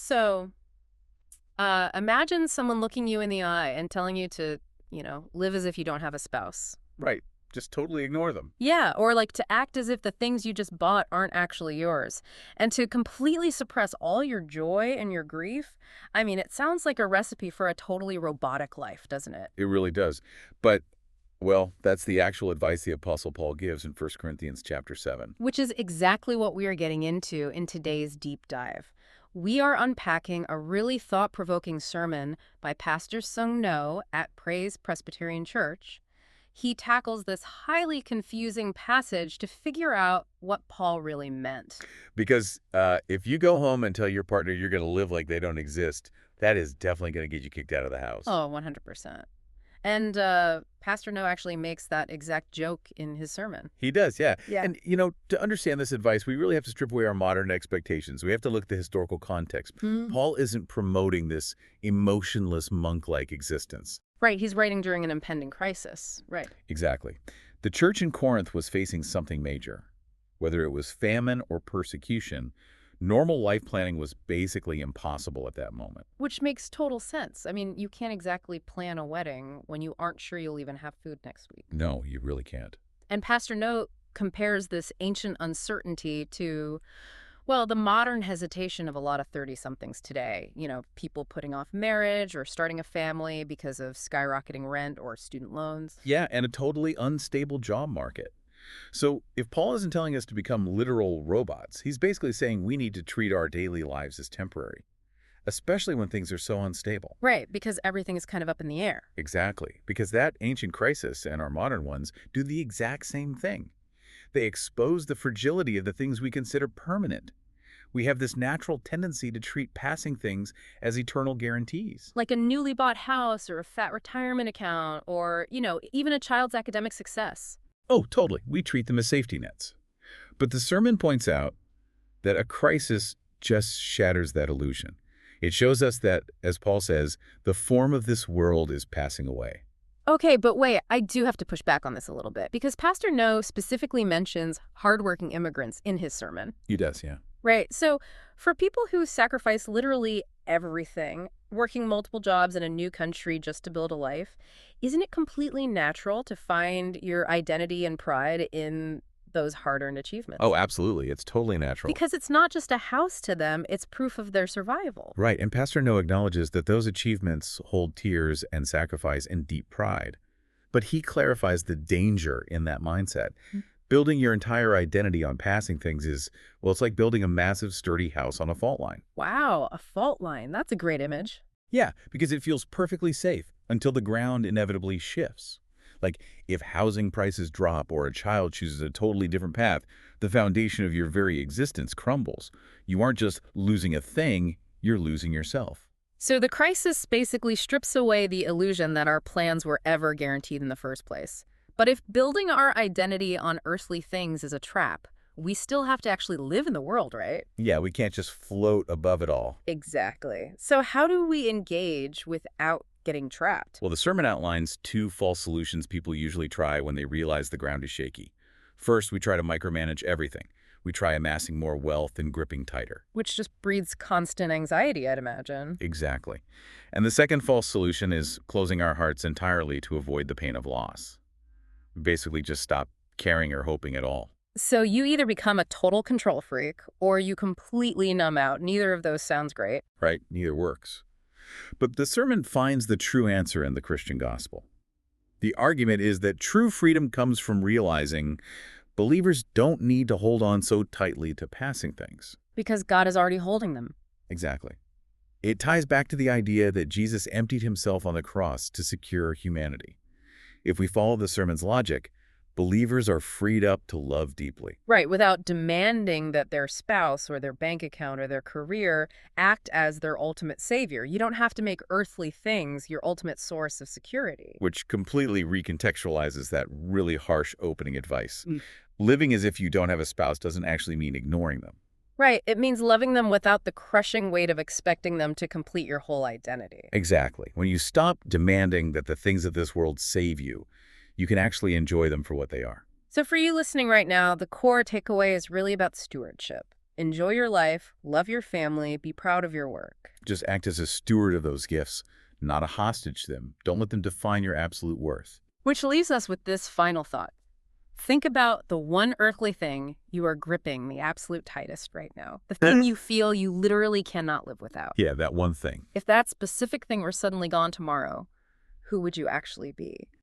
So, imagine someone looking you in the eye and telling you to, live as if you don't have a spouse. Right. Just totally ignore them. Yeah, or like to act as if the things you just bought aren't actually yours. And to completely suppress all your joy and your grief. I mean, it sounds like a recipe for a totally robotic life, doesn't it? It really does. But, well, that's the actual advice the Apostle Paul gives in 1 Corinthians chapter 7. Which is exactly what we are getting into in today's deep dive. We are unpacking a really thought-provoking sermon by Pastor Sung No at Praise Presbyterian Church. He tackles this highly confusing passage to figure out what Paul really meant. Because if you go home and tell your partner you're going to live like they don't exist, that is definitely going to get you kicked out of the house. Oh, 100%. And Pastor No actually makes that exact joke in his sermon. He does, yeah. Yeah. And, to understand this advice, we really have to strip away our modern expectations. We have to look at the historical context. Paul isn't promoting this emotionless monk-like existence. Right, he's writing during an impending crisis. Right. Exactly. The church in Corinth was facing something major. Whether it was famine or persecution, normal life planning was basically impossible at that moment. Which makes total sense. I mean, you can't exactly plan a wedding when you aren't sure you'll even have food next week. No, you really can't. And Pastor No compares this ancient uncertainty to, well, the modern hesitation of a lot of 30-somethings today. People putting off marriage or starting a family because of skyrocketing rent or student loans. Yeah, and a totally unstable job market. So if Paul isn't telling us to become literal robots, he's basically saying we need to treat our daily lives as temporary, especially when things are so unstable. Right, because everything is kind of up in the air. Exactly, because that ancient crisis and our modern ones do the exact same thing. They expose the fragility of the things we consider permanent. We have this natural tendency to treat passing things as eternal guarantees. Like a newly bought house or a fat retirement account or, even a child's academic success. Oh, totally. We treat them as safety nets. But the sermon points out that a crisis just shatters that illusion. It shows us that, as Paul says, the form of this world is passing away. Okay, but wait, I do have to push back on this a little bit because Pastor No specifically mentions hardworking immigrants in his sermon. He does, yeah. Right. So for people who sacrifice literally everything, working multiple jobs in a new country just to build a life, isn't it completely natural to find your identity and pride in those hard-earned achievements? Oh, absolutely. It's totally natural. Because it's not just a house to them, it's proof of their survival. Right, and Pastor No acknowledges that those achievements hold tears and sacrifice and deep pride. But he clarifies the danger in that mindset. Building your entire identity on passing things is, well, it's like building a massive, sturdy house on a fault line. Wow, a fault line. That's a great image. Yeah, because it feels perfectly safe until the ground inevitably shifts. Like if housing prices drop or a child chooses a totally different path, the foundation of your very existence crumbles. You aren't just losing a thing, you're losing yourself. So the crisis basically strips away the illusion that our plans were ever guaranteed in the first place. But if building our identity on earthly things is a trap, we still have to actually live in the world, right? Yeah, we can't just float above it all. Exactly. So how do we engage without getting trapped? Well, the sermon outlines two false solutions people usually try when they realize the ground is shaky. First, we try to micromanage everything. We try amassing more wealth and gripping tighter. Which just breeds constant anxiety, I'd imagine. Exactly. And the second false solution is closing our hearts entirely to avoid the pain of loss. Basically just stop caring or hoping at all. So you either become a total control freak or you completely numb out. Neither of those sounds great. Right? Neither works. But the sermon finds the true answer in the Christian gospel. The argument is that true freedom comes from realizing believers don't need to hold on so tightly to passing things. Because God is already holding them. Exactly. It ties back to the idea that Jesus emptied himself on the cross to secure humanity. If we follow the sermon's logic, believers are freed up to love deeply. Right, without demanding that their spouse or their bank account or their career act as their ultimate savior. You don't have to make earthly things your ultimate source of security. Which completely recontextualizes that really harsh opening advice. Living as if you don't have a spouse doesn't actually mean ignoring them. Right, it means loving them without the crushing weight of expecting them to complete your whole identity. Exactly. When you stop demanding that the things of this world save you, you can actually enjoy them for what they are. So for you listening right now, the core takeaway is really about stewardship. Enjoy your life, love your family, be proud of your work. Just act as a steward of those gifts, not a hostage to them. Don't let them define your absolute worth. Which leaves us with this final thought. Think about the one earthly thing you are gripping the absolute tightest right now. The thing you feel you literally cannot live without. Yeah, that one thing. If that specific thing were suddenly gone tomorrow, who would you actually be?